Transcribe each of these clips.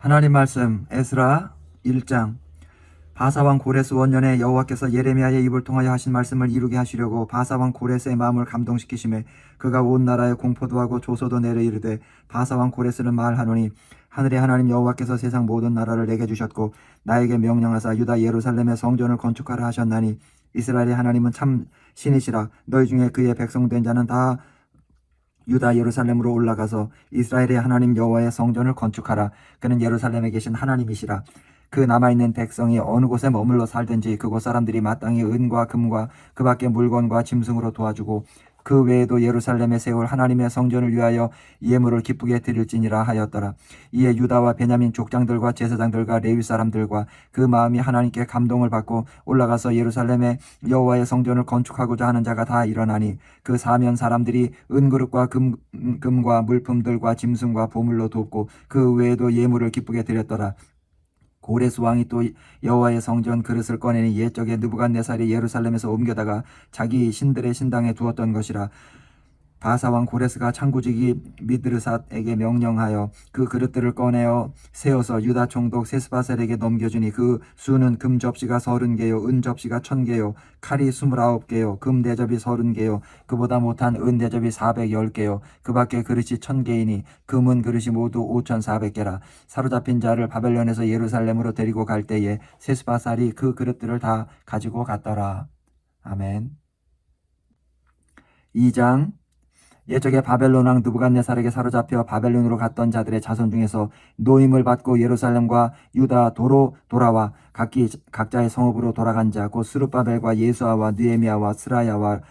하나님 말씀 에스라 1장. 바사왕 고레스 원년에 여호와께서 예레미야의 입을 통하여 하신 말씀을 이루게 하시려고 바사왕 고레스의 마음을 감동시키심에 그가 온 나라에 공포도 하고 조소도 내려 이르되 바사왕 고레스는 말하노니 하늘의 하나님 여호와께서 세상 모든 나라를 내게 주셨고 나에게 명령하사 유다 예루살렘의 성전을 건축하라 하셨나니 이스라엘의 하나님은 참 신이시라. 너희 중에 그의 백성된 자는 다 유다 예루살렘으로 올라가서 이스라엘의 하나님 여호와의 성전을 건축하라. 그는 예루살렘에 계신 하나님이시라. 그 남아있는 백성이 어느 곳에 머물러 살든지 그곳 사람들이 마땅히 은과 금과 그 밖의 물건과 짐승으로 도와주고 그 외에도 예루살렘에 세울 하나님의 성전을 위하여 예물을 기쁘게 드릴지니라 하였더라. 이에 유다와 베냐민 족장들과 제사장들과 레위 사람들과 그 마음이 하나님께 감동을 받고 올라가서 예루살렘에 여호와의 성전을 건축하고자 하는 자가 다 일어나니 그 사면 사람들이 은그릇과 금과 물품들과 짐승과 보물로 돕고 그 외에도 예물을 기쁘게 드렸더라. 고레스 왕이 또 여호와의 성전 그릇을 꺼내니 옛적에 느부갓네살이 예루살렘에서 옮겨다가 자기 신들의 신당에 두었던 것이라. 바사왕 고레스가 창구지기 미드르삿에게 명령하여 그 그릇들을 꺼내어 세워서 유다 총독 세스바셀에게 넘겨주니 그 수는 금 접시가 30개요 은 접시가 1000개요 칼이 29개요 금 대접이 30개요 그보다 못한 은 대접이 410개요 그 밖에 그릇이 1000개이니 금은 그릇이 모두 5400개라. 사로잡힌 자를 바벨론에서 예루살렘으로 데리고 갈 때에 세스바살이 그 그릇들을 다 가지고 갔더라. 아멘. 2장. 옛적에 바벨론 왕 느부갓네살에게 사로잡혀 바벨론으로 갔던 자들의 자손 중에서 노임을 받고 예루살렘과 유다 도로 돌아와 각자의 성읍으로 돌아간 자 곧 스룹바벨과 예수아와 느헤미야와 스라야와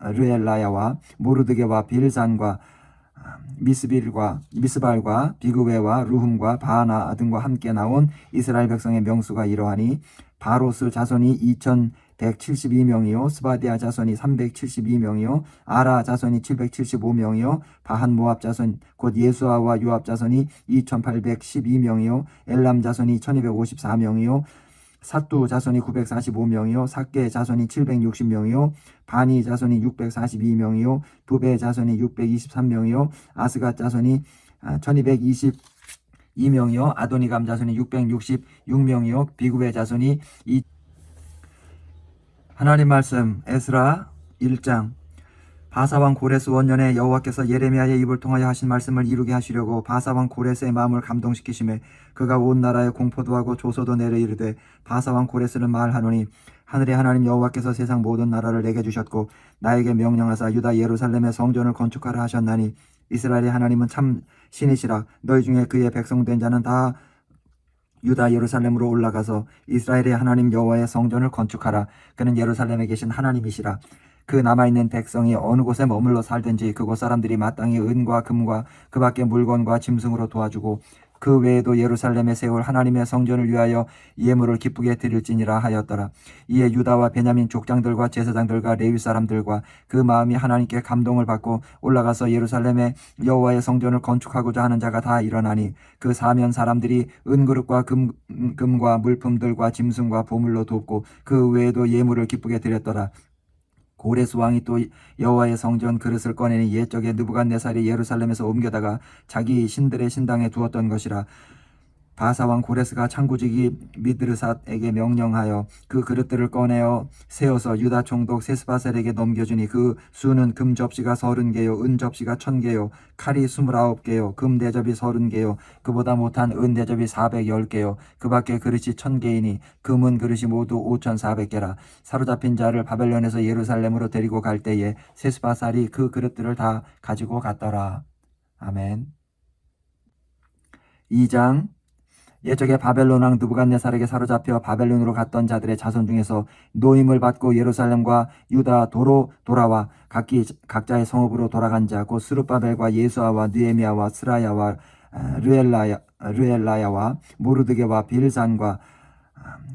르엘라야와 모르드게와 빌산과 미스발과 비그웨와 루훔과 바하나 등과 함께 나온 이스라엘 백성의 명수가 이러하니 바로스 자손이 2172명이요 스바디아 자손이 372명이요 아라 자손이 775명이요 바한 모압 자손 곧 예수아와 요압 자손이 2812명이요 엘람 자손이 1254명이요 사뚜 자손이 945명이요 삭게 자손이 760명이요 바니 자손이 642명이요 부베 자손이 623명이요 아스갓 자손이 1222명이요 아도니감 자손이 666명이요 비구베 자손이 하나님 말씀 에스라 1장. 바사왕 고레스 원년에 여호와께서 예레미야의 입을 통하여 하신 말씀을 이루게 하시려고 바사왕 고레스의 마음을 감동시키심에 그가 온 나라에 공포도 하고 조소도 내려 이르되 바사왕 고레스는 말하노니 하늘의 하나님 여호와께서 세상 모든 나라를 내게 주셨고 나에게 명령하사 유다 예루살렘의 성전을 건축하라 하셨나니 이스라엘의 하나님은 참 신이시라. 너희 중에 그의 백성된 자는 다 유다 예루살렘으로 올라가서 이스라엘의 하나님 여호와의 성전을 건축하라. 그는 예루살렘에 계신 하나님이시라. 그 남아있는 백성이 어느 곳에 머물러 살든지 그곳 사람들이 마땅히 은과 금과 그 밖의 물건과 짐승으로 도와주고 그 외에도 예루살렘에 세울 하나님의 성전을 위하여 예물을 기쁘게 드릴지니라 하였더라. 이에 유다와 베냐민 족장들과 제사장들과 레위 사람들과 그 마음이 하나님께 감동을 받고 올라가서 예루살렘에 여호와의 성전을 건축하고자 하는 자가 다 일어나니 그 사면 사람들이 은그릇과 금과 물품들과 짐승과 보물로 돕고 그 외에도 예물을 기쁘게 드렸더라. 고레스 왕이 또 여호와의 성전 그릇을 꺼내니 옛적에 느부갓네살이 예루살렘에서 옮겨다가 자기 신들의 신당에 두었던 것이라. 바사왕 고레스가 창구지기 미드르삿에게 명령하여 그 그릇들을 꺼내어 세워서 유다 총독 세스바셀에게 넘겨주니 그 수는 금 접시가 30개요 은 접시가 1000개요 칼이 29개요 금 대접이 30개요 그보다 못한 은 대접이 410개요 그 밖에 그릇이 1000개이니 금은 그릇이 모두 5400개라. 사로잡힌 자를 바벨론에서 예루살렘으로 데리고 갈 때에 세스바살이 그 그릇들을 다 가지고 갔더라. 아멘. 2장. 옛적에 바벨론 왕 느부갓네살에게 사로잡혀 바벨론으로 갔던 자들의 자손 중에서 노임을 받고 예루살렘과 유다 도로 돌아와 각자의 성읍으로 돌아간 자 곧 스룹바벨과 예수아와 느헤미야와 스라야와 르엘라야와 모르드게와 빌산과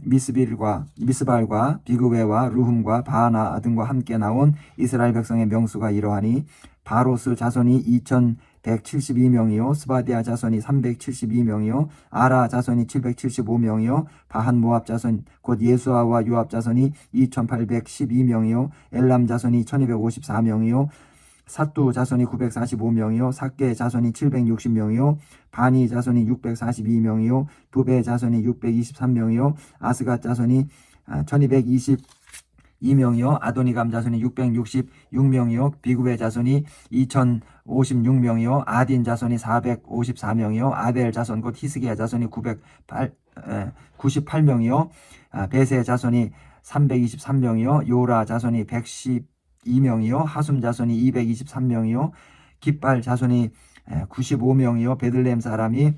미스발과 비그웨와 루훔과 바하나 등과 함께 나온 이스라엘 백성의 명수가 이러하니 바로스 자손이 2172명이요 스바디아 자손이 372명이요 아라 자손이 775명이요 바한 모압 자손 곧 예수아와 요압 자손이 2812명이요 엘람 자손이 1254명이요 사뚜 자손이 945명이요 삭게 자손이 760명이요 바니 자손이 642명이요 부베 자손이 623명이요 아스갓 자손이 1222명이요 아도니감 자손이 666명이요 비구베 자손이 2056명이요 아딘 자손이 454명이요 아델 자손 곧 히스기야 자손이 98명이요 베세 자손이 323명이요 요라 자손이 112명이요 하숨 자손이 223명이요 깃발 자손이 95명이요 베들레헴 사람이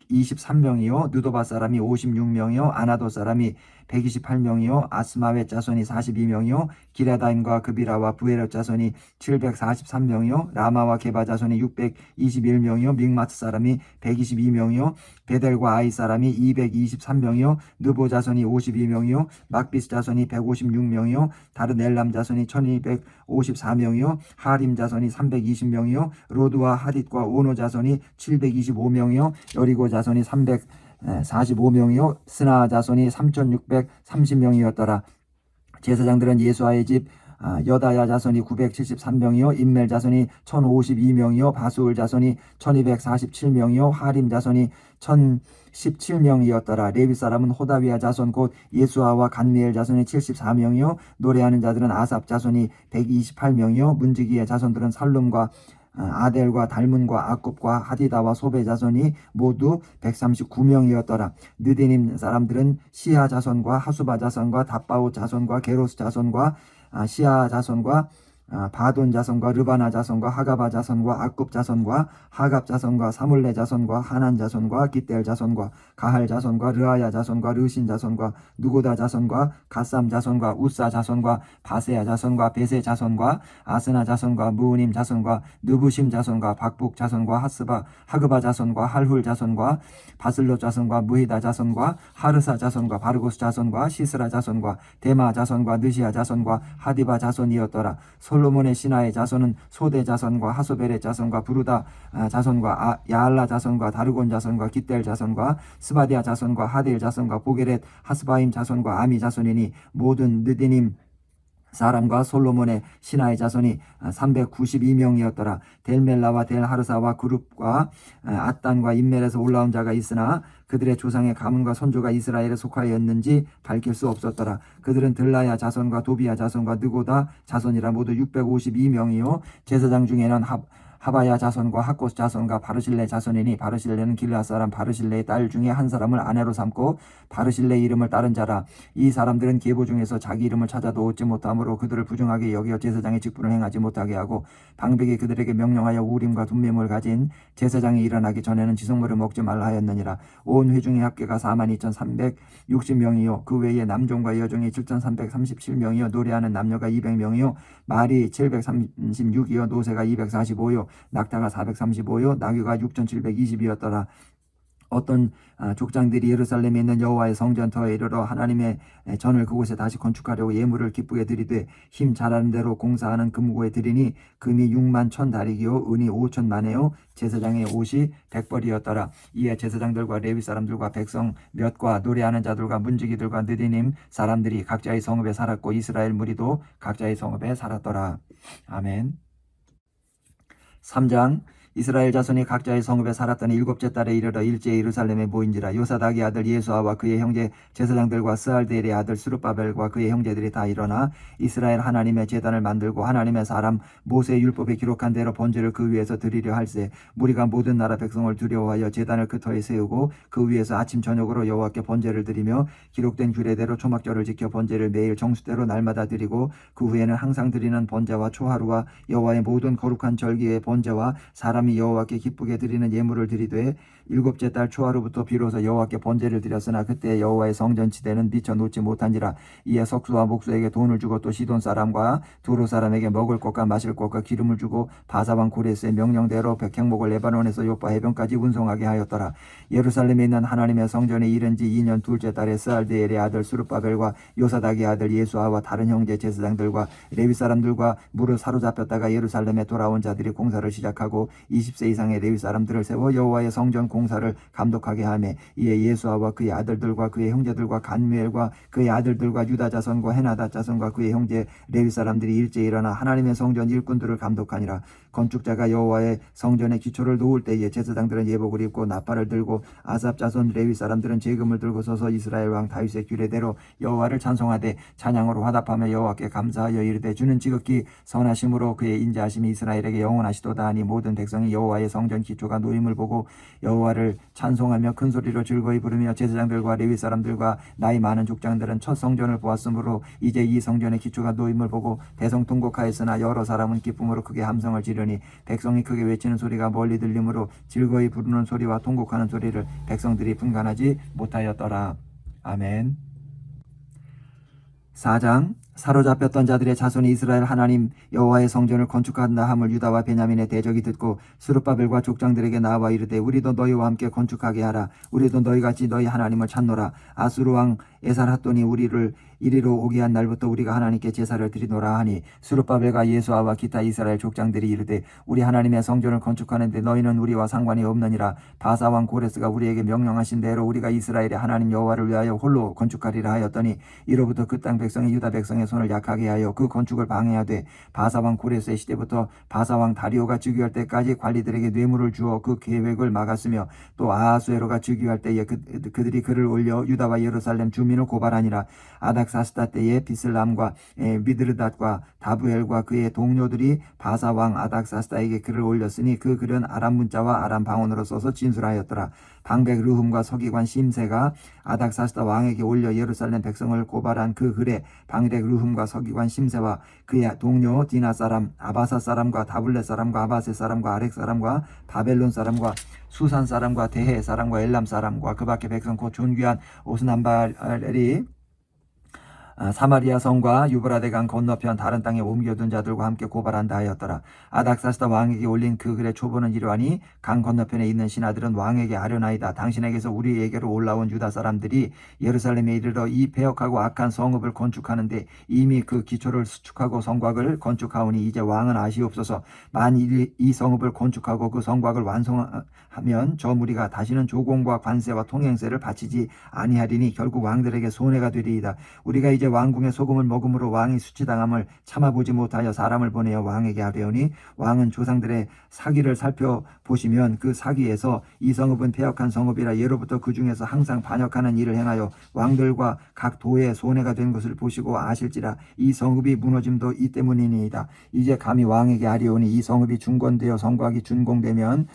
123명이요 느도바 사람이 56명이요 아나도 사람이 128명이요 아스마웻 자손이 42명이요 기라다임과 그비라와 부에롯 자손이 743명이요 라마와 게바 자손이 621명이요 믹마트 사람이 122명이요 베델과 아이 사람이 223명이요 느보 자손이 52명이요 막비스 자손이 156명이요 다른 엘람 자손이 1254명이요 하림 자손이 320명이요 로드와 하딧과 오노 자손이 725명이요 여리고 자손이 345명이요 스나 자손이 3630명이었더라. 제사장들은 예수아의 집 여다야 자손이 973명이요 임멜 자손이 1052명이요 바수울 자손이 1247명이요 하림 자손이 1017명이었더라. 레위 사람은 호다위아 자손 곧 예수아와 간미엘 자손이 74명이요 노래하는 자들은 아삽 자손이 128명이요 문지기의 자손들은 살룸과 아델과 달문과 아굽과 하디다와 소베 자손이 모두 139명이었더라. 느디님 사람들은 시아 자손과 하수바 자손과 답바오 자손과 게로스 자손과 시아 자손과 바돈 자손과 르바나 자손과 하가바 자손과 아굽 자손과 하갑 자손과 사물레 자손과 하난 자손과 기델 자손과 가할 자손과 르아야 자손과 르신 자손과 누고다 자손과 가삼 자손과 우사 자손과 바세야 자손과 베세 자손과 아스나 자손과 무우님 자손과 느부심 자손과 박북 자손과 하그바 자손과 할훌 자손과 바슬로 자손과 무히다 자손과 하르사 자손과 바르고스 자손과 시스라 자손과 데마 자손과 느시아 자손과 하디바 자손이었더라. 솔로몬의 신하의 자손은 소대 자손과 하소벨의 자손과 부르다 자손과 야알라 자손과 다르곤 자손과 깃델 자손과 스바디아 자손과 하딜 자손과 보게렛 하스바임 자손과 아미 자손이니 모든 느디님 사람과 솔로몬의 신하의 자손이 392명이었더라. 델멜라와 델하르사와 그룹과 앗단과 인멜에서 올라온 자가 있으나 그들의 조상의 가문과 선조가 이스라엘에 속하였는지 밝힐 수 없었더라. 그들은 들라야 자손과 도비야 자손과 느고다 자손이라 모두 652명이요 제사장 중에는 하바야 자손과 하코스 자손과 바르실레 자손이니 바르실레는 길앗 사람 바르실레의 딸 중에 한 사람을 아내로 삼고 바르실레 이름을 따른 자라. 이 사람들은 계보 중에서 자기 이름을 찾아도 얻지 못하므로 그들을 부정하게 여겨 제사장의 직분을 행하지 못하게 하고 방백이 그들에게 명령하여 우림과 둠밈을 가진 제사장이 일어나기 전에는 지성물을 먹지 말라 하였느니라. 온 회중의 합계가 42,360명이요 그 외에 남종과 여종이 7,337명이요 노래하는 남녀가 200명이요 말이 736이요 노새가 245요 낙타가 435요 나귀가 6,720이었더라. 어떤 족장들이 예루살렘에 있는 여호와의 성전터에 이르러 하나님의 전을 그곳에 다시 건축하려고 예물을 기쁘게 드리되 힘 잘하는 대로 공사하는 금고에 드리니 금이 6만 1,000다리기요 은이 5,000만에요 제사장의 옷이 100벌이었더라. 이에 제사장들과 레위 사람들과 백성 몇과 노래하는 자들과 문지기들과 느디님 사람들이 각자의 성읍에 살았고 이스라엘 무리도 각자의 성읍에 살았더라. 아멘. 3장 이스라엘 자손이 각자의 성읍에 살았더니 7째 달에 이르러 일제히 예루살렘에 모인지라. 요사닥의 아들 예수아와 그의 형제 제사장들과 스알데엘의 아들 스룹바벨과 그의 형제들이 다 일어나 이스라엘 하나님의 제단을 만들고 하나님의 사람 모세의 율법에 기록한 대로 번제를 그 위에서 드리려 할세. 무리가 모든 나라 백성을 두려워하여 제단을 그 터에 세우고 그 위에서 아침 저녁으로 여호와께 번제를 드리며 기록된 규례대로 초막절을 지켜 번제를 매일 정수대로 날마다 드리고 그 후에는 항상 드리는 번제와 초하루와 여호와의 모든 거룩한 절기의 번제와 사람이 여호와께 기쁘게 드리는 예물을 드리되 7째 달 초하루부터 비로소 여호와께 번제를 드렸으나 그때 여호와의 성전치대는 미쳐 놓지 못한지라. 이에 석수와 목수에게 돈을 주고 또 시돈 사람과 두로 사람에게 먹을 것과 마실 것과 기름을 주고 바사왕 고레스의 명령대로 백향목을 레바논에서 요파 해변까지 운송하게 하였더라. 예루살렘에 있는 하나님의 성전에 이른 지 2년 2째 달에 스알데엘의 아들 스룹바벨과 요사닥의 아들 예수아와 다른 형제 제사장들과 레위 사람들과 무릇 사로잡혔다가 예루살렘에 돌아온 자들이 공사를 시작하고 20세 이상의 레위 사람들을 세워 여호와의 성전 공사를 감독하게 하며 이에 예수아와 그의 아들들과 그의 형제들과 간무엘과 그의 아들들과 유다 자손과 헤나다 자손과 그의 형제 레위 사람들이 일제히 일어나 하나님의 성전 일꾼들을 감독하니라. 건축자가 여호와의 성전의 기초를 놓을 때에 제사장들은 예복을 입고 나팔을 들고 아삽 자손 레위 사람들은 제금을 들고 서서 이스라엘 왕 다윗의 규례대로 여호와를 찬송하되 찬양으로 화답하며 여호와께 감사하여 이르되 주는 지극히 선하심으로 그의 인자하심이 이스라엘에게 영원하시도다 하니 모든 백성이 여호와의 성전 기초가 놓임을 보고 여호와를 찬송하며 큰 소리로 즐거이 부르며 제사장들과 레위 사람들과 나이 많은 족장들은 첫 성전을 보았으므로 이제 이 성전의 기초가 놓임을 보고 대성통곡하였으나 여러 사람은 기쁨으로 크게 함성을 지르니 백성이 크게 외치는 소리가 멀리 들리므로 즐거이 부르는 소리와 통곡하는 소리를 백성들이 분간하지 못하였더라. 아멘. 4장 사로잡혔던 자들의 자손이 이스라엘 하나님 여호와의 성전을 건축한다 함을 유다와 베냐민의 대적이 듣고 스룹바벨과 족장들에게 나와 이르되 우리도 너희와 함께 건축하게 하라. 우리도 너희같이 너희 하나님을 찾노라. 아수르 왕 에살핫돈이 우리를 이리로 오게 한 날부터 우리가 하나님께 제사를 드리노라 하니 스룹바벨과 예수아와 기타 이스라엘 족장들이 이르되 우리 하나님의 성전을 건축하는데 너희는 우리와 상관이 없느니라. 바사 왕 고레스가 우리에게 명령하신 대로 우리가 이스라엘의 하나님 여호와를 위하여 홀로 건축하리라 하였더니 이로부터 그 땅 백성이 유다 백성의 손을 약하게 하여 그 건축을 방해하되 바사 왕 고레스의 시대부터 바사 왕 다리오가 즉위할 때까지 관리들에게 뇌물을 주어 그 계획을 막았으며 또 아하수에로가 즉위할 때에 그들이 글을 올려 유다와 예루살렘 주민을 고발하니라. 아닥사스다 때에 비슬람과 미드르닷과 다부엘과 그의 동료들이 바사 왕 아닥사스다에게 글을 올렸으니 그 글은 아람 문자와 아람 방언으로 써서 진술하였더라. 방백 르훔과 서기관 심세가 아닥사스다 왕에게 올려 예루살렘 백성을 고발한 그 글에 방백 르훔과 서기관 심세와 그의 동료 디나 사람 아바사 사람과 다블렛 사람과 아바세 사람과 아렉 사람과 바벨론 사람과 수산 사람과 대해 사람과 엘람 사람과 그 밖에 백성 곧 존귀한 오스남발이 사마리아 성과 유브라데 강 건너편 다른 땅에 옮겨둔 자들과 함께 고발한다 하였더라. 아닥사스다 왕에게 올린 그 글의 초보는 이러하니 강 건너편에 있는 신하들은 왕에게 아뢰나이다. 당신에게서 우리에게로 올라온 유다 사람들이 예루살렘에 이르러 이 패역하고 악한 성읍을 건축하는데 이미 그 기초를 수축하고 성곽을 건축하오니 이제 왕은 아시옵소서. 만일 이 성읍을 건축하고 그 성곽을 완성하면 저 무리가 다시는 조공과 관세와 통행세를 바치지 아니하리니 결국 왕들에게 손해가 되리이다. 우리가 이제 왕궁의 소금을 먹음으로 왕이 수치당함을 참아보지 못하여 사람을 보내어 왕에게 하려니 왕은 조상들의 사기를 살펴보시면 그 사기에서 이 성읍은 패역한 성읍이라 예로부터 그 중에서 항상 반역하는 일을 행하여 왕들과 각 도에 손해가 된 것을 보시고 아실지라. 이 성읍이 무너짐도 이 때문이니이다. 이제 감히 왕에게 하리오니 이 성읍이 중건되어 성곽이 준공되면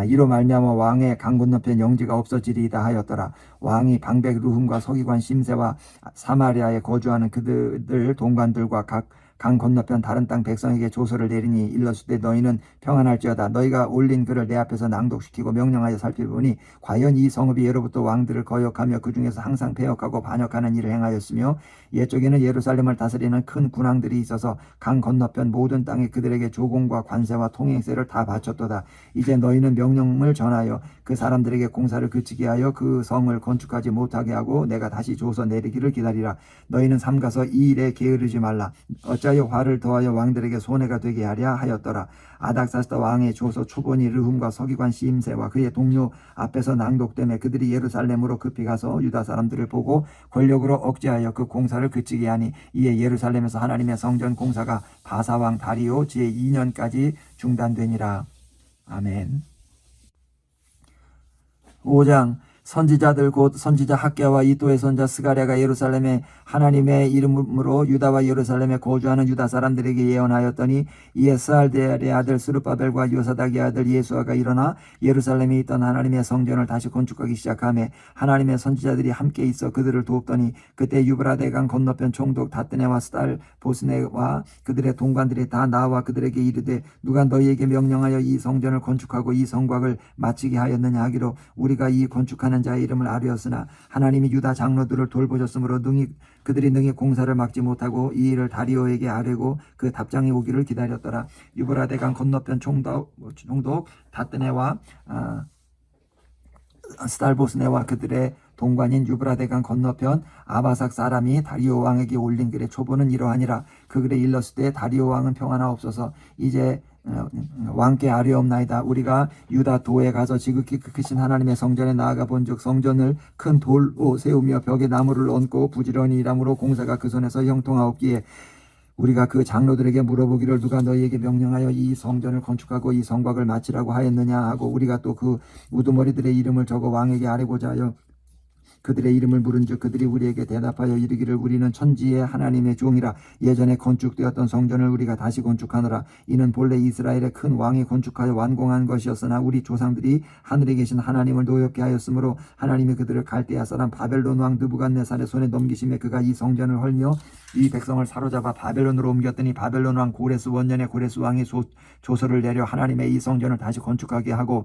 이로 말미암아 왕의 강 건너편 영지가 없어지리이다 하였더라. 왕이 방백 르훔과 서기관 심세와 사마리아에 거주하는 그들 동관들과 각 강 건너편 다른 땅 백성에게 조서를 내리니 일렀을 때 너희는 평안할지어다. 너희가 올린 글을 내 앞에서 낭독시키고 명령하여 살펴보니 과연 이 성읍이 예로부터 왕들을 거역하며 그 중에서 항상 패역하고 반역하는 일을 행하였으며 옛적에는 예루살렘을 다스리는 큰 군왕들이 있어서 강 건너편 모든 땅에 그들에게 조공과 관세와 통행세를 다 바쳤도다. 이제 너희는 명령을 전하여 그 사람들에게 공사를 그치게 하여 그 성을 건축하지 못하게 하고 내가 다시 조서 내리기를 기다리라. 너희는 삼가서 이 일에 게으르지 말라. 어찌하여 화를 더하여 왕들에게 손해가 되게 하랴 하였더라. 아닥사스다 왕의 조서 초본이 르훔과 서기관 심세와 그의 동료 앞에서 낭독되매 그들이 예루살렘으로 급히 가서 유다 사람들을 보고 권력으로 억제하여 그 공사를 그치게 하니 이에 예루살렘에서 하나님의 성전 공사가 바사왕 다리오 제2년까지 중단되니라. 아멘. 5장 선지자들 곧 선지자 학개와 이도의 선자 스가랴가 예루살렘에 하나님의 이름으로 유다와 예루살렘에 거주하는 유다 사람들에게 예언하였더니 이에 스알데엘의 아들 스룹바벨과 요사닥의 아들 예수아가 일어나 예루살렘에 있던 하나님의 성전을 다시 건축하기 시작하며 하나님의 선지자들이 함께 있어 그들을 돕더니 그때 유브라데 강 건너편 총독 다뜨네와 스달보스네와 그들의 동관들이 다 나와 그들에게 이르되 누가 너희에게 명령하여 이 성전을 건축하고 이 성곽을 마치게 하였느냐 하기로 우리가 이 건축하는 자의 이름을 아뢰었으나 하나님이 유다 장로들을 돌보셨으므로 그들이 능히 공사를 막지 못하고 이 일을 다리오에게 아뢰고 그 답장이 오기를 기다렸더라. 유브라데 강 건너편 총독 다뜨네와 스달보스네와 그들의 동관인 유브라데 강 건너편 아바삭 사람이 다리오 왕에게 올린 글의 초보는 이러하니라. 그 글에 일렀을 때 다리오 왕은 평안하옵소서. 이제 왕께 아뢰옵나이다. 우리가 유다 도에 가서 지극히 크신 하나님의 성전에 나아가 본즉 성전을 큰 돌로 세우며 벽에 나무를 얹고 부지런히 일함으로 공사가 그 손에서 형통하옵기에 우리가 그 장로들에게 물어보기를 누가 너희에게 명령하여 이 성전을 건축하고 이 성곽을 마치라고 하였느냐 하고 우리가 또 그 우두머리들의 이름을 적어 왕에게 아뢰고자 하여 그들의 이름을 물은즉 그들이 우리에게 대답하여 이르기를 우리는 천지의 하나님의 종이라 예전에 건축되었던 성전을 우리가 다시 건축하노라. 이는 본래 이스라엘의 큰 왕이 건축하여 완공한 것이었으나 우리 조상들이 하늘에 계신 하나님을 노엽게 하였으므로 하나님이 그들을 갈대아 사람 바벨론 왕 느부갓네살의 손에 넘기심에 그가 이 성전을 헐며 이 백성을 사로잡아 바벨론으로 옮겼더니 바벨론 왕 고레스 원년에 고레스 왕이 조서를 내려 하나님의 이 성전을 다시 건축하게 하고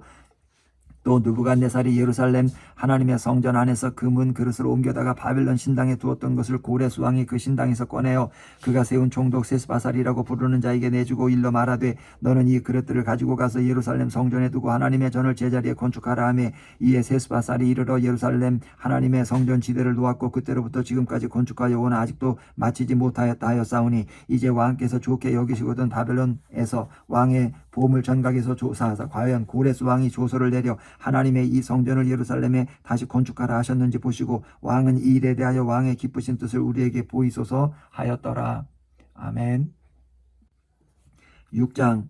또 느부갓네살이 예루살렘 하나님의 성전 안에서 금은 그릇을 옮겨다가 바벨론 신당에 두었던 것을 고레스 왕이 그 신당에서 꺼내어 그가 세운 총독 세스바살이라고 부르는 자에게 내주고 일러 말하되 너는 이 그릇들을 가지고 가서 예루살렘 성전에 두고 하나님의 전을 제자리에 건축하라 하며 이에 세스바살이 이르러 예루살렘 하나님의 성전 지대를 놓았고 그때로부터 지금까지 건축하여 오나 아직도 마치지 못하였다 하였사오니 이제 왕께서 좋게 여기시거든 바벨론에서 왕의 보물 전각에서 조사하사 과연 고레스 왕이 조서를 내려 하나님의 이 성전을 예루살렘에 다시 건축하라 하셨는지 보시고 왕은 이 일에 대하여 왕의 기쁘신 뜻을 우리에게 보이소서 하였더라. 아멘. 6장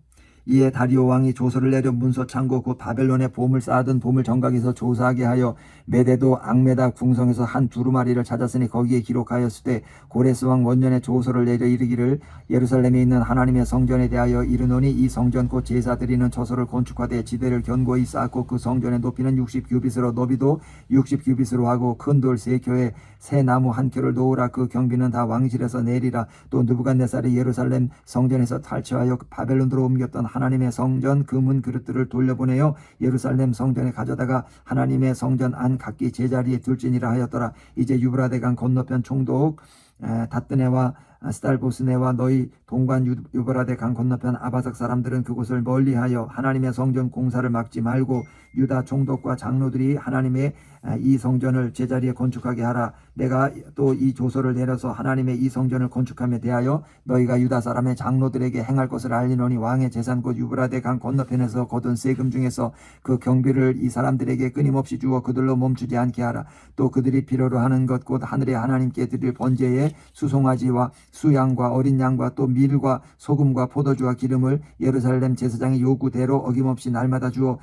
이에 다리오 왕이 조서를 내려 문서 창고 곧 바벨론에 보물 쌓아둔 보물 정각에서 조사하게 하여 메대도 앙메다 궁성에서 한 두루마리를 찾았으니 거기에 기록하였을 때 고레스 왕 원년에 조서를 내려 이르기를 예루살렘에 있는 하나님의 성전에 대하여 이르노니 이 성전 곧 제사 드리는 처소를 건축하되 지대를 견고히 쌓고 그 성전의 높이는 60규빗으로 너비도 60규빗으로 하고 큰 돌 3켜에 새 나무 1켜를 놓으라. 그 경비는 다 왕실에서 내리라. 또 느부갓네살이 예루살렘 성전에서 탈취하여 바벨론으로 옮겼던 하나님의 성전 금은 그릇들을 돌려보내어 예루살렘 성전에 가져다가 하나님의 성전 안 각기 제자리에 둘지니라 하였더라. 이제 유브라데강 건너편 총독 다뜨네와 스달보스네와 너희 동관 유브라데 강 건너편 아바삭 사람들은 그곳을 멀리하여 하나님의 성전 공사를 막지 말고 유다 총독과 장로들이 하나님의 이 성전을 제자리에 건축하게 하라. 내가 또 이 조서를 내려서 하나님의 이 성전을 건축함에 대하여 너희가 유다 사람의 장로들에게 행할 것을 알리노니 왕의 재산 곧 유브라데 강 건너편에서 거둔 세금 중에서 그 경비를 이 사람들에게 끊임없이 주어 그들로 멈추지 않게 하라. 또 그들이 필요로 하는 것 곧 하늘의 하나님께 드릴 번제에 수송아지와 수양과 어린 양과 또 밀과 소금과 포도주와 기름을 예루살렘 제사장의 요구대로 어김없이 날마다 주어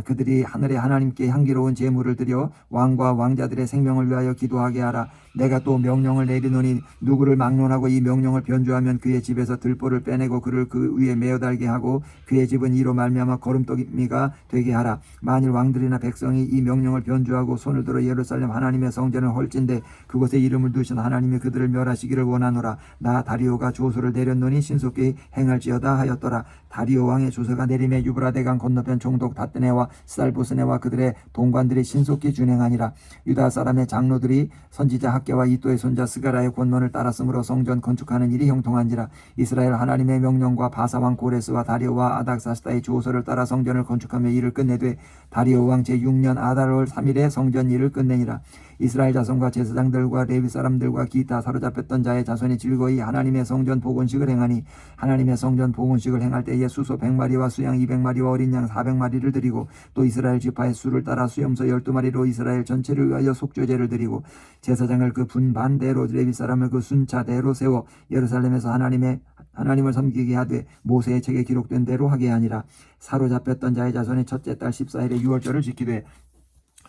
그들이 하늘의 하나님께 향기로운 제물을 드려 왕과 왕자들의 생명을 위하여 기도하게 하라. 내가 또 명령을 내리노니 누구를 막론하고 이 명령을 변조하면 그의 집에서 들보를 빼내고 그를 그 위에 메어 달게 하고 그의 집은 이로 말미암아 거름더미가 되게 하라. 만일 왕들이나 백성이 이 명령을 변조하고 손을 들어 예루살렘 하나님의 성전을 헐진대 그곳에 이름을 두신 하나님이 그들을 멸하시기를 원하노라. 나 다리오가 조서를 내렸노니 신속히 행할지어다 하였더라. 다리오 왕의 조서가 내림에 유브라데강 건너편 총독 다뜨네와 스달보스네와 그들의 동관들이 신속히 준행하니라. 유다 사람의 장로들이 선지자 학계와 이또의 손자 스가라의 권면을 따랐으므로 성전 건축하는 일이 형통한지라. 이스라엘 하나님의 명령과 바사왕 고레스와 다리오와 아닥사스다의 조서를 따라 성전을 건축하며 일을 끝내되 다리오 왕 제6년 아달월 3일에 성전 일을 끝내니라. 이스라엘 자손과 제사장들과 레위 사람들과 기타 사로잡혔던 자의 자손이 즐거이 하나님의 성전 복원식을 행하니 하나님의 성전 복원식을 행할 때에 수소 100마리와 수양 200마리와 어린 양 400마리를 드리고 또 이스라엘 지파의 수를 따라 수염소 12마리로 이스라엘 전체를 위하여 속죄제를 드리고 제사장을 그 분반대로 레위 사람을 그 순차대로 세워 예루살렘에서 하나님을 섬기게 하되 모세의 책에 기록된 대로 하게 하니라. 사로잡혔던 자의 자손이 첫째 달 14일에 유월절을 지키되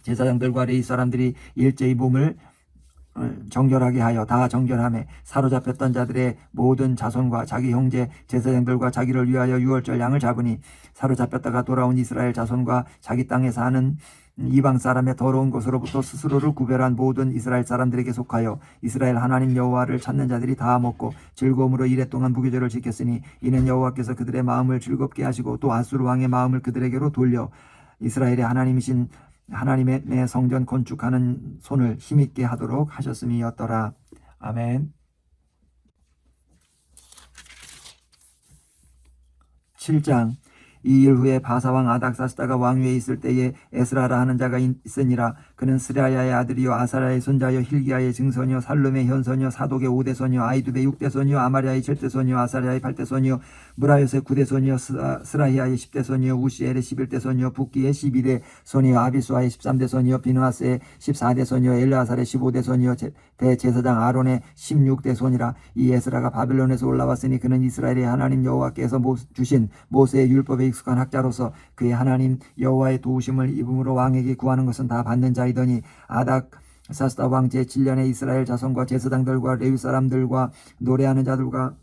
제사장들과 레위 사람들이 일제히 몸을 정결하게 하여 다 정결하며 사로잡혔던 자들의 모든 자손과 자기 형제 제사장들과 자기를 위하여 유월절 양을 잡으니 사로잡혔다가 돌아온 이스라엘 자손과 자기 땅에 사는 이방 사람의 더러운 것으로부터 스스로를 구별한 모든 이스라엘 사람들에게 속하여 이스라엘 하나님 여호와를 찾는 자들이 다 먹고 즐거움으로 이랫동안 무교절을 지켰으니 이는 여호와께서 그들의 마음을 즐겁게 하시고 또 아수르 왕의 마음을 그들에게로 돌려 이스라엘의 하나님이신 하나님의 성전 건축하는 손을 힘있게 하도록 하셨음이었더라. 아멘. 7장 이 일 후에 바사왕 아닥사스다가 왕위에 있을 때에 에스라라 하는 자가 있으니라. 그는 스라야의 아들이요 아사라의 손자요 hil기야의 증손이요 살룸의 현손이요 사독의 5대손이요 아이두베의 6대손이요 아마리아의 7대손이요 아사랴의 8대손이요 무라요스의 9대손이요 스라히야의 10대손이요 우시엘의 11대손이요 붓기의 12대손이요 아비수아의 13대손이요 비누아스의 14대손이요 엘르아살의 15대손이요 대제사장 아론의 16대손이라. 이 에스라가 바벨론에서 올라왔으니 그는 이스라엘의 하나님 여호와께서 주신 모세의 율법에 익숙한 학자로서 그의 하나님 여호와의 도우심을 입음으로 왕에게 구하는 것은 다 받는 자이더니 아닥사스다 왕 제7년에 이스라엘 자손과 제사장들과 레위 사람들과 노래하는 자들과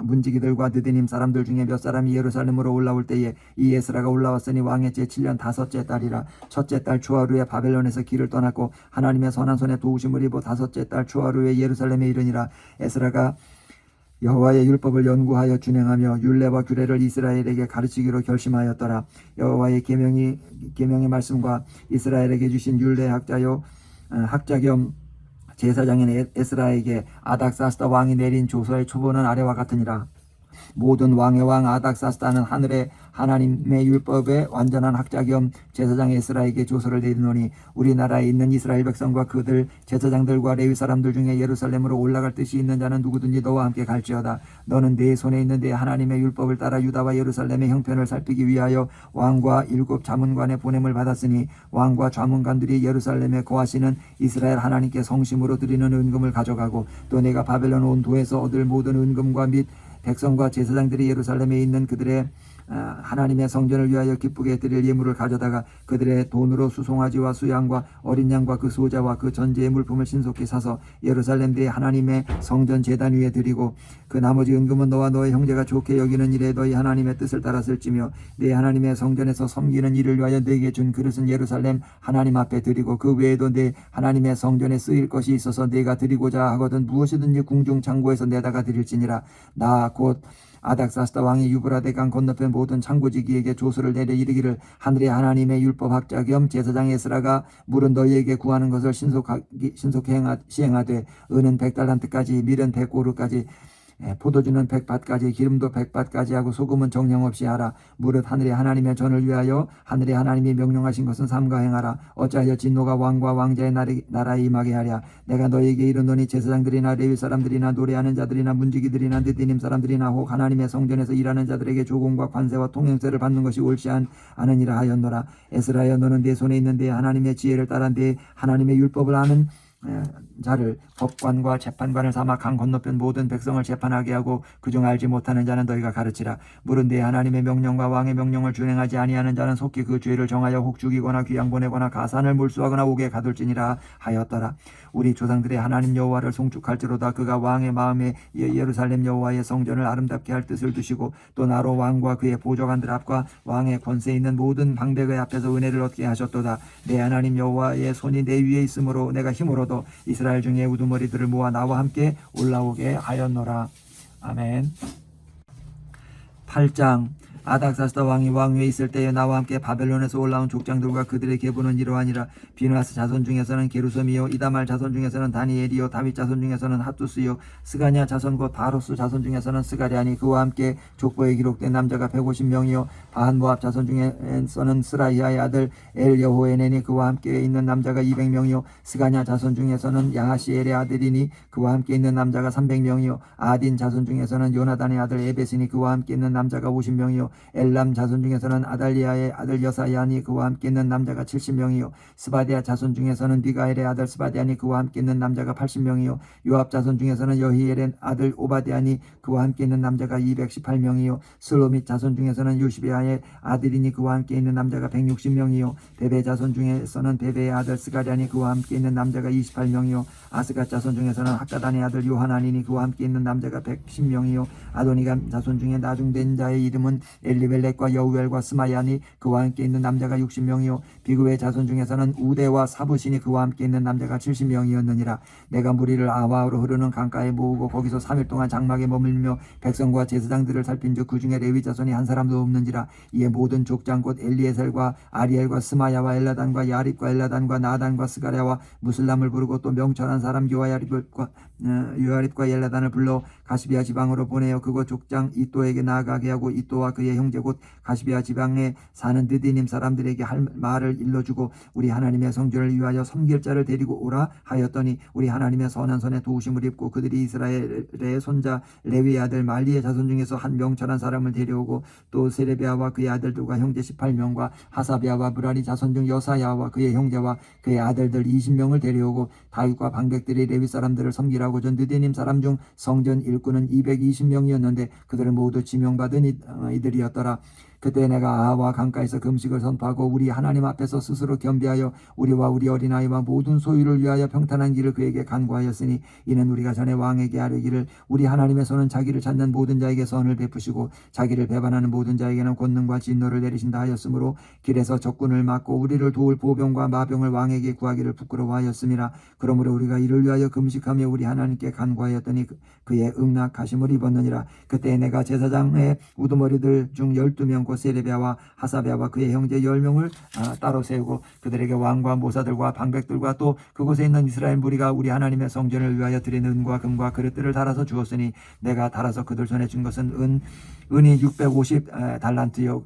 문지기들과 느디님 사람들 중에 몇 사람이 예루살렘으로 올라올 때에 이 에스라가 올라왔으니 왕의 제7년 다섯째 달이라. 첫째 달 추하루에 바벨론에서 길을 떠났고 하나님의 선한 손에 도우심을 입어 다섯째 달 추하루에 예루살렘에 이르니라. 에스라가 여호와의 율법을 연구하여 준행하며 율례와 규례를 이스라엘에게 가르치기로 결심하였더라. 여호와의 계명의 말씀과 이스라엘에게 주신 율례 학자 겸 제사장인 에스라에게 아닥사스다 왕이 내린 조서의 초본은 아래와 같으니라. 모든 왕의 왕 아닥사스다는 하늘의 하나님의 율법의 완전한 학자 겸 제사장 에스라에게 조서를 내리노니 우리나라에 있는 이스라엘 백성과 그들 제사장들과 레위 사람들 중에 예루살렘으로 올라갈 뜻이 있는 자는 누구든지 너와 함께 갈지어다. 너는 내 손에 있는 내 하나님의 율법을 따라 유다와 예루살렘의 형편을 살피기 위하여 왕과 7 자문관의 보냄을 받았으니 왕과 자문관들이 예루살렘에 거하시는 이스라엘 하나님께 성심으로 드리는 은금을 가져가고 또 내가 바벨론 온 도에서 얻을 모든 은금과 및 백성과 제사장들이 예루살렘에 있는 그들의 하나님의 성전을 위하여 기쁘게 드릴 예물을 가져다가 그들의 돈으로 수송아지와 수양과 어린 양과 그 소자와 그 전제의 물품을 신속히 사서 예루살렘 내 하나님의 성전 제단 위에 드리고 그 나머지 은금은 너와 너의 형제가 좋게 여기는 일에 너희 하나님의 뜻을 따라 쓸지며 내 하나님의 성전에서 섬기는 일을 위하여 내게 준 그릇은 예루살렘 하나님 앞에 드리고 그 외에도 내 하나님의 성전에 쓰일 것이 있어서 내가 드리고자 하거든 무엇이든지 궁중 창고에서 내다가 드릴지니라. 나 곧 아닥사스다 왕이 유브라데 강 건너편 모든 창고지기에게 조서를 내려 이르기를 하늘의 하나님의 율법 학자 겸 제사장 에스라가 물은 너희에게 구하는 것을 신속히 시행하되 은은 100달란트까지 밀은 100고르까지 포도주는 100밭까지 기름도 100밭까지 하고 소금은 정령없이 하라. 무릇 하늘의 하나님의 전을 위하여 하늘의 하나님이 명령하신 것은 삼가 행하라. 어찌하여 진노가 왕과 왕자의 나라에 임하게 하랴. 내가 너희에게 이르노니 제사장들이나 레위 사람들이나 노래하는 자들이나 문지기들이나 느디님 사람들이나 혹 하나님의 성전에서 일하는 자들에게 조공과 관세와 통행세를 받는 것이 옳지 않으니라 하였노라. 에스라여 너는 내 손에 있는 내 하나님의 지혜를 따라 내 하나님의 율법을 아는 자를 법관과 재판관을 삼아 강 건너편 모든 백성을 재판하게 하고 그중 알지 못하는 자는 너희가 가르치라. 물은 내 하나님의 명령과 왕의 명령을 준행하지 아니하는 자는 속히 그 죄를 정하여 혹 죽이거나 귀양 보내거나 가산을 몰수하거나 옥에 가둘지니라 하였더라. 우리 조상들의 하나님 여호와를 송축할지로다. 그가 왕의 마음에 예루살렘 여호와의 성전을 아름답게 할 뜻을 두시고 또 나로 왕과 그의 보좌관들 앞과 왕의 권세 있는 모든 방백의 앞에서 은혜를 얻게 하셨도다. 내 하나님 여호와의 손이 내 위에 있으므로 내가 힘으로도 이스라엘 중에 우두머리들을 모아 나와 함께 올라오게 하였노라. 아멘. 8장. 아닥사스다 왕이 왕위에 있을 때에 나와 함께 바벨론에서 올라온 족장들과 그들의 계보는 이러하니라. 비누아스 자손 중에서는 게루솜이요 이다말 자손 중에서는 다니엘이요 다윗 자손 중에서는 핫두스요 스가냐 자손 곧 바로스 자손 중에서는 스가랴니 그와 함께 족보에 기록된 남자가 150명이요 바한모압 자손 중에서는 스라히아의 아들 엘여호에네니 그와 함께 있는 남자가 200명이요 스가냐 자손 중에서는 야하시엘의 아들이니 그와 함께 있는 남자가 300명이요 아딘 자손 중에서는 요나단의 아들 에베스니 그와 함께 있는 남자가 50명이요 엘람 자손 중에서는 아달리아의 아들 여사야니 그와 함께 있는 남자가 70명이요 스바디아 자손 중에서는 니가엘의 아들 스바디아니 그와 함께 있는 남자가 80명이요 요압 자손 중에서는 여히엘의 아들 오바디아니 그와 함께 있는 남자가 218명이요 슬로밋 자손 중에서는 요시비아의 아들이니 그와 함께 있는 남자가 160명이요 베베 자손 중에서는 베베의 아들 스가랴니 그와 함께 있는 남자가 28명이요 아스갓 자손 중에서는 학가단의 아들 요하나니니 그와 함께 있는 남자가 110명이요 아도니감 자손 중에 나중된 자의 이름은 엘리벨렉과 여우엘과 스마야니 그와 함께 있는 남자가 60명이요 비그의 자손 중에서는 우데와 사부시니 그와 함께 있는 남자가 70명이었느니라. 내가 무리를 아와로 흐르는 강가에 모으고 거기서 3일 동안 장막에 머물며 백성과 제사장들을 살핀즉 그 중에 레위 자손이 한 사람도 없는지라. 이에 모든 족장 곧 엘리에셀과 아리엘과 스마야와 엘라단과 야립과 엘라단과 나단과 스가랴와 무슬람을 부르고 또 명철한 사람 요아립과 엘라단을 불러 가시비아 지방으로 보내어 그곳 족장 이또에게 나아가게 하고 이또와 그의 그의 형제 곧 가시비아 지방에 사는 느디님 사람들에게 할 말을 일러주고 우리 하나님의 성전을 위하여 섬길 자를 데리고 오라 하였더니 우리 하나님의 선한 손에 도우심을 입고 그들이 이스라엘의 손자 레위의 아들 말리의 자손 중에서 한 명철한 사람을 데려오고 또 세레비아와 그의 아들들과 형제 18명과 하사비아와 브라리 자손 중 여사야와 그의 형제와 그의 아들들 20명을 데려오고 다윗과 방백들이 레위 사람들을 섬기라고 전 느디님 사람 중 성전 일꾼은 220명이었는데 그들은 모두 지명받은 이들이었더라. 그때 내가 아하와 강가에서 금식을 선포하고 우리 하나님 앞에서 스스로 겸비하여 우리와 우리 어린아이와 모든 소유를 위하여 평탄한 길을 그에게 간구하였으니 이는 우리가 전에 왕에게 하려기를 우리 하나님의 손은 자기를 찾는 모든 자에게 선을 베푸시고 자기를 배반하는 모든 자에게는 권능과 진노를 내리신다 하였으므로 길에서 적군을 막고 우리를 도울 보병과 마병을 왕에게 구하기를 부끄러워하였음이라. 그러므로 우리가 이를 위하여 금식하며 우리 하나님께 간구하였더니 그의 응낙하심을 입었느니라. 그때 내가 제사장의 우두머리들 중 12명 곧 세레비아와 하사비아와 그의 형제 10명을 따로 세우고 그들에게 왕과 모사들과 방백들과 또 그곳에 있는 이스라엘 무리가 우리 하나님의 성전을 위하여 드린 은과 금과 그릇들을 달아서 주었으니 내가 달아서 그들 손에 준 것은 은이 650달란트요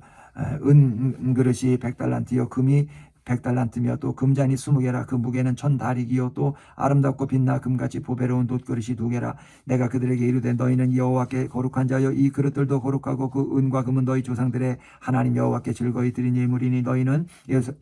은 그릇이 100달란트요 금이 100달란트며 또 금잔이 20개라 그 무게는 1000다리기요 또 아름답고 빛나 금같이 보배로운 돛그릇이 2개라. 내가 그들에게 이르되 너희는 여호와께 거룩한 자여 이 그릇들도 거룩하고 그 은과 금은 너희 조상들의 하나님 여호와께 즐거이 드린 예물이니 너희는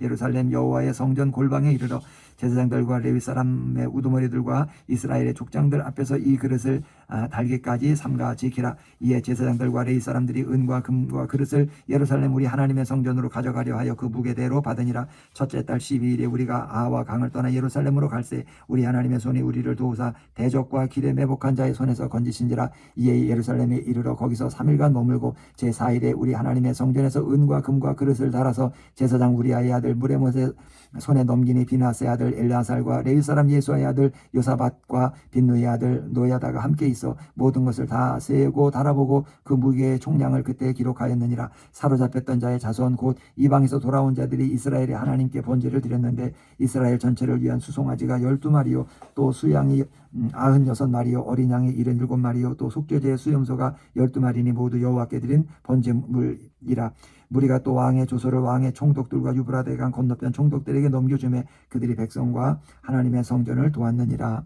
예루살렘 여호와의 성전 골방에 이르러 제사장들과 레위 사람의 우두머리들과 이스라엘의 족장들 앞에서 이 그릇을 달기까지 삼가 지키라. 이에 제사장들과 레위 사람들이 은과 금과 그릇을 예루살렘 우리 하나님의 성전으로 가져가려 하여 그 무게대로 받으니라. 첫째 달 12일에 우리가 아하와 강을 떠나 예루살렘으로 갈새 우리 하나님의 손이 우리를 도우사 대적과 길에 매복한 자의 손에서 건지신지라. 이에 예루살렘에 이르러 거기서 3일간 머물고 제4일에 우리 하나님의 성전에서 은과 금과 그릇을 달아서 제사장 우리아의 아들 무레못의 손에 넘기니 비나스의 아들 엘르아살과 레위 사람 예수아의 아들 요사밧과 빈누의 아들 노야다가 함께 있어 모든 것을 다 세고 달아보고 그 무게의 총량을 그때 기록하였느니라. 사로잡혔던 자의 자손 곧 이방에서 돌아온 자들이 이스라엘의 하나님께 번제를 드렸는데 이스라엘 전체를 위한 수송아지가 12마리요 또 수양이 96마리요 어린 양이 77마리요 또 속죄제의 수염소가 12마리니 모두 여호와께 드린 번제물이라. 무리가 또 왕의 조서를 왕의 총독들과 유브라데 강 건너편 총독들에게 넘겨주매 그들이 백성과 하나님의 성전을 도왔느니라.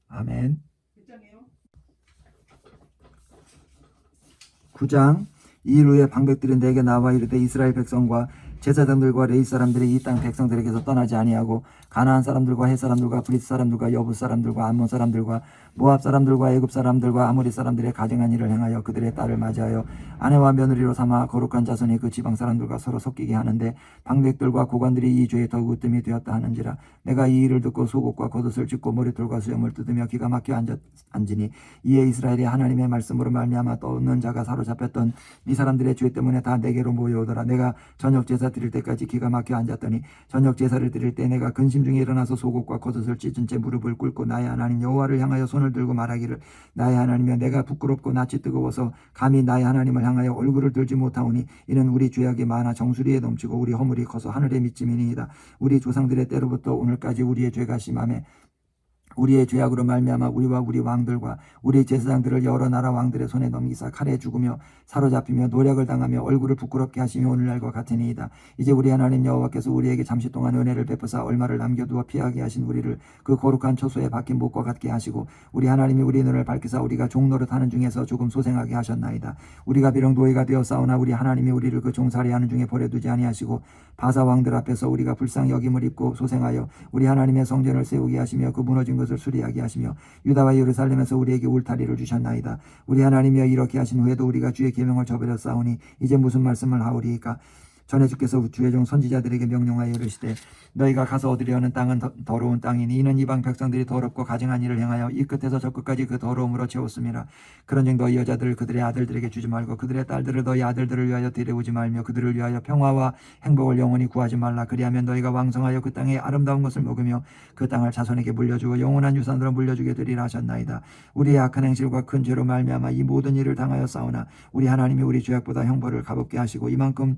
아멘. 9장. 이일 후에 방백들은 내게 나와 이르되 이스라엘 백성과 제사장들과 레위 사람들이 이 땅 백성들에게서 떠나지 아니하고 가나안 사람들과 헷 사람들과 브릿 사람들과 여부 사람들과 암몬 사람들과 모압 사람들과 애굽 사람들과 아모리 사람들의 가증한 일을 행하여 그들의 딸을 맞이하여 아내와 며느리로 삼아 거룩한 자손이 그 지방 사람들과 서로 섞이게 하는데 방백들과 고관들이 이 죄에 더욱 으뜸이 되었다 하는지라. 내가 이 일을 듣고 속옷과 겉옷을 찢고 머리털과 수염을 뜯으며 기가 막혀 앉으니 이에 이스라엘의 하나님의 말씀으로 말미암아 떠오는 자가 사로잡혔던 이 사람들의 죄 때문에 다 내게로 모여오더라. 내가 저녁 제사 드릴 때까지 기가 막혀 앉았더니 저녁 제사를 드릴 때 내가 근심 중에 일어나서 속옷과 겉옷을 찢은 채 무릎을 꿇고 나의 하나님 여호와를 향하여 손을 들고 말하기를 나의 하나님이여 내가 부끄럽고 낯이 뜨거워서 감히 나의 하나님을 향하여 얼굴을 들지 못하오니 이는 우리 죄악이 많아 정수리에 넘치고 우리 허물이 커서 하늘에 미치미니이다. 우리 조상들의 때로부터 오늘까지 우리의 죄가 심하매 우리의 죄악으로 말미암아 우리와 우리 왕들과 우리 제사장들을 여러 나라 왕들의 손에 넘기사 칼에 죽으며 사로잡히며 노략을 당하며 얼굴을 부끄럽게 하시며 오늘날과 같으니이다. 이제 우리 하나님 여호와께서 우리에게 잠시 동안 은혜를 베푸사 얼마를 남겨두어 피하게 하신 우리를 그 거룩한 처소에 박힌 목과 같게 하시고 우리 하나님이 우리 눈을 밝히사 우리가 종노릇 하는 중에서 조금 소생하게 하셨나이다. 우리가 비록 노예가 되어 싸우나 우리 하나님이 우리를 그 종살이하는 중에 버려두지 아니하시고 바사 왕들 앞에서 우리가 불쌍히 여김을 입고 소생하여 우리 하나님의 성전을 세우게 하시며 그 무너진 것을 수리하게 하시며 유다와 예루살렘에서 우리에게 울타리를 주셨나이다. 우리 하나님이여 이렇게 하신 후에도 우리가 주의 계명을 저버려 싸우니 이제 무슨 말씀을 하오리이까. 전에 주께서 주의 종 선지자들에게 명령하여 이르시되 너희가 가서 얻으려 하는 땅은 더러운 땅이니 이는 이방 백성들이 더럽고 가증한 일을 행하여 이 끝에서 저 끝까지 그 더러움으로 채웠음이라. 그런즉 너희 여자들을 그들의 아들들에게 주지 말고 그들의 딸들을 너희 아들들을 위하여 데려오지 말며 그들을 위하여 평화와 행복을 영원히 구하지 말라. 그리하면 너희가 왕성하여 그 땅의 아름다운 것을 먹으며 그 땅을 자손에게 물려주고 영원한 유산으로 물려주게 되리라 하셨나이다. 우리의 악한 행실과 큰 죄로 말미암아 이 모든 일을 당하여 싸우나 우리 하나님이 우리 죄악보다 형벌을 값없게 하시고 이만큼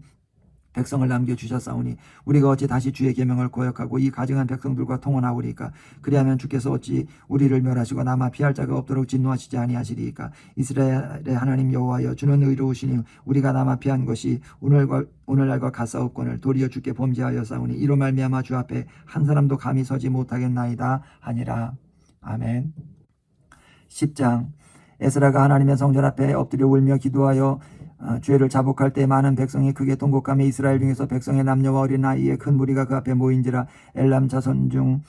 백성을 남겨주셨사오니 우리가 어찌 다시 주의 계명을 거역하고 이 가증한 백성들과 통혼하오리까? 그리하면 주께서 어찌 우리를 멸하시고 남아 피할 자가 없도록 진노하시지 아니하시리이까? 이스라엘의 하나님 여호와여, 주는 의로우시니 우리가 남아 피한 것이 오늘날과 같사옵거늘 도리어 주께 범죄하였사오니 이로 말미암아 주 앞에 한 사람도 감히 서지 못하겠나이다 하니라. 아멘. 10장. 에스라가 하나님의 성전 앞에 엎드려 울며 기도하여 죄를 자복할 때 많은 백성이 크게 통곡하며 이스라엘 중에서 백성의 남녀와 어린 아이의 큰 무리가 그 앞에 모인지라. 엘람 자손 중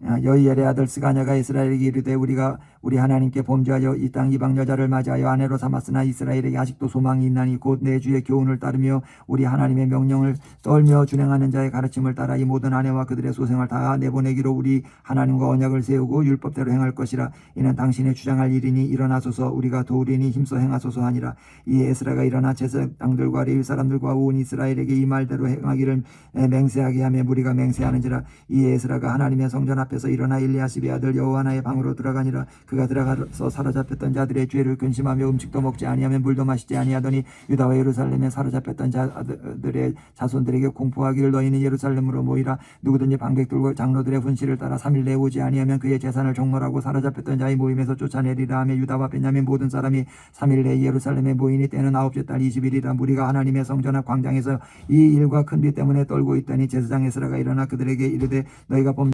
여이엘의 아들 스가냐가 이스라엘에게 이르되 우리가 우리 하나님께 범죄하여 이 땅 이방 여자를 맞이하여 아내로 삼았으나 이스라엘에게 아직도 소망이 있나니 곧 내 주의 교훈을 따르며 우리 하나님의 명령을 떨며 준행하는 자의 가르침을 따라 이 모든 아내와 그들의 소생을 다 내보내기로 우리 하나님과 언약을 세우고 율법대로 행할 것이라. 이는 당신의 주장할 일이니 일어나소서 우리가 도우리니 힘써 행하소서 하니라. 이 에스라가 일어나 제사장들과 레위 사람들과 온 이스라엘에게 이 말대로 행하기를 맹세하게 하며 무리가 맹세하는지라. 이 에스라가 하나님의 성전 앞에서 일어나 일리야십의 아들 여호와나의 방으로 들어가니라. 그가 들어가서 사로잡혔던 자들의 죄를 근심하며 음식도 먹지 아니하며 물도 마시지 아니하더니 유다와 예루살렘에 사로잡혔던 자들의 자손들에게 공포하기를 너희는 예루살렘으로 모이라. 누구든지 방백들과 장로들의 훈시를 따라 3일 내에 오지 아니하면 그의 재산을 종말하고 사로잡혔던 자의 모임에서 쫓아내리라 하며 유다와 베냐민 모든 사람이 3일 내에 예루살렘에 모이니 때는 9째 달 20일이라. 무리가 하나님의 성전 앞 광장에서 이 일과 큰 비 때문에 떨고 있더니 제사장 에스라가 일어나 그들에게 이르되 너희가